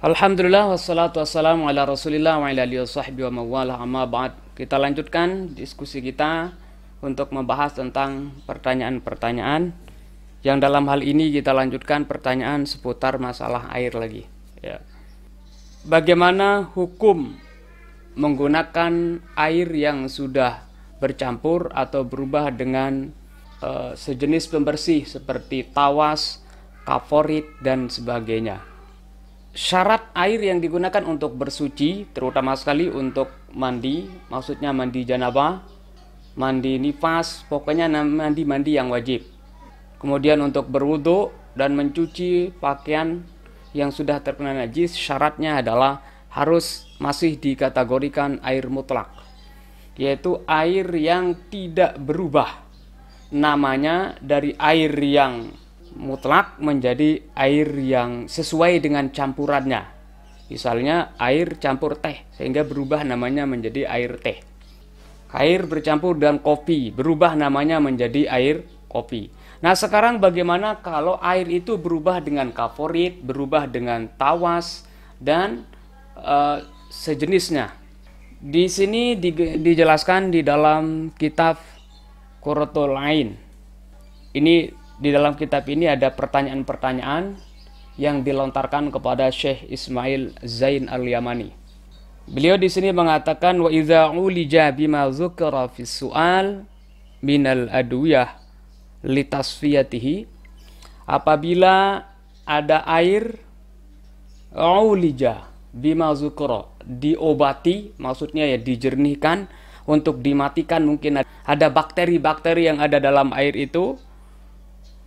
Alhamdulillah wassalatu wassalamu ala rasulillah wa ala alihi wasahbihi wa mawalah amma ba'd. Kita lanjutkan diskusi kita untuk membahas tentang pertanyaan-pertanyaan yang dalam hal ini kita lanjutkan pertanyaan seputar masalah air lagi ya. Bagaimana hukum menggunakan air yang sudah bercampur atau berubah dengan sejenis pembersih seperti tawas, kaforit dan sebagainya. Syarat air yang digunakan untuk bersuci, terutama sekali untuk mandi, maksudnya mandi janabah, mandi nifas, pokoknya mandi yang wajib. Kemudian untuk berwudu dan mencuci pakaian yang sudah terkena najis, syaratnya adalah harus masih dikategorikan air mutlak, yaitu air yang tidak berubah namanya dari air yang mutlak menjadi air yang sesuai dengan campurannya. Misalnya air campur teh sehingga berubah namanya menjadi air teh. Air bercampur dengan kopi berubah namanya menjadi air kopi. Nah, sekarang bagaimana kalau air itu berubah dengan kaforit, berubah dengan tawas dan sejenisnya? Di sini dijelaskan di dalam kitab Qurratul Ain. Ini di dalam kitab ini ada pertanyaan-pertanyaan yang dilontarkan kepada Syekh Ismail Zain Al-Yamani. Beliau di sini mengatakan wa idza ulija bima dzukira fi su'al minal adwiyah litasfiyatihi, apabila ada air ulija bima dzukira, diobati, maksudnya ya dijernihkan untuk dimatikan, mungkin ada bakteri-bakteri yang ada dalam air itu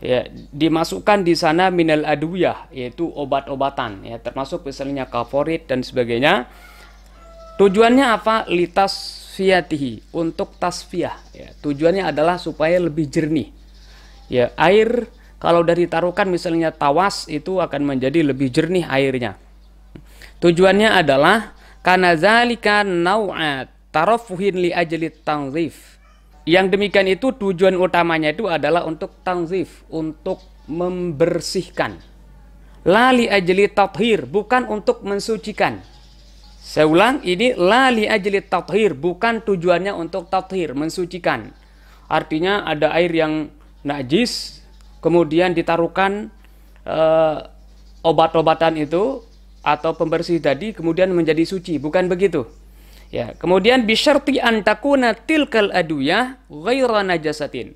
ya, dimasukkan di sana minal adwiyah, yaitu obat-obatan ya, termasuk misalnya kaforit dan sebagainya. Tujuannya apa? Litasfiyatihi, untuk tasfiyah ya. Tujuannya adalah supaya lebih jernih ya. Air kalau dari tarukan misalnya tawas itu akan menjadi lebih jernih airnya. Tujuannya adalah karena zalika nau'at tarafuhin li ajli tanzif. Yang demikian itu tujuan utamanya itu adalah untuk tanzif, untuk membersihkan. La li ajli tathhir, bukan untuk mensucikan. Saya ulang, ini la li ajli tathhir, bukan tujuannya untuk tathhir, mensucikan. Artinya ada air yang najis, kemudian ditaruhkan obat-obatan itu atau pembersih tadi, kemudian menjadi suci, bukan begitu. Ya, kemudian bisyarti an takuna tilkal adwiyah ghaira najasatin,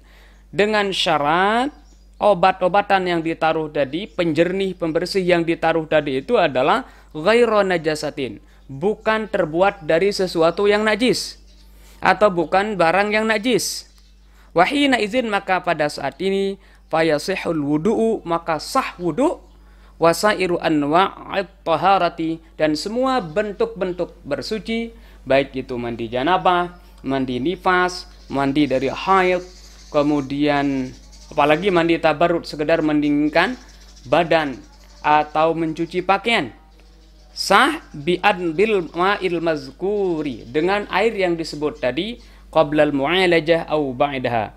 dengan syarat obat-obatan yang ditaruh tadi, penjernih pembersih yang ditaruh tadi itu adalah ghaira najasatin, bukan terbuat dari sesuatu yang najis atau bukan barang yang najis. Wahina izin, maka pada saat ini fayasihul wudu'u, maka sah wudu', wasairu anwa'at taharati, dan semua bentuk-bentuk bersuci, baik itu mandi janabah, mandi nifas, mandi dari haid, kemudian apalagi mandi tabarrud, sekedar mendinginkan badan atau mencuci pakaian, sah bi'an bil ma'il mazkuri, dengan air yang disebut tadi, qablal mu'alajah au ba'daha,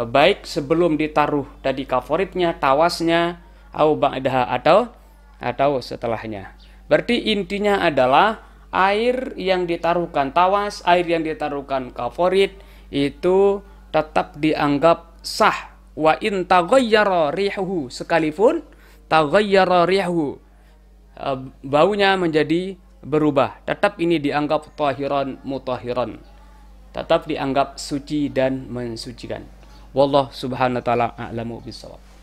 baik sebelum ditaruh tadi kaforitnya, tawasnya, au ba'daha, atau setelahnya. Berarti intinya adalah air yang ditaruhkan tawas, air yang ditaruhkan kaforit itu tetap dianggap sah. Wa in taghayyara rihuhu, sekalipun taghayyara rihuhu, baunya menjadi berubah, tetap ini dianggap tahiran mutahiran, tetap dianggap suci dan mensucikan. Wallahu subhanahu wa ta'ala a'lamu bissawab.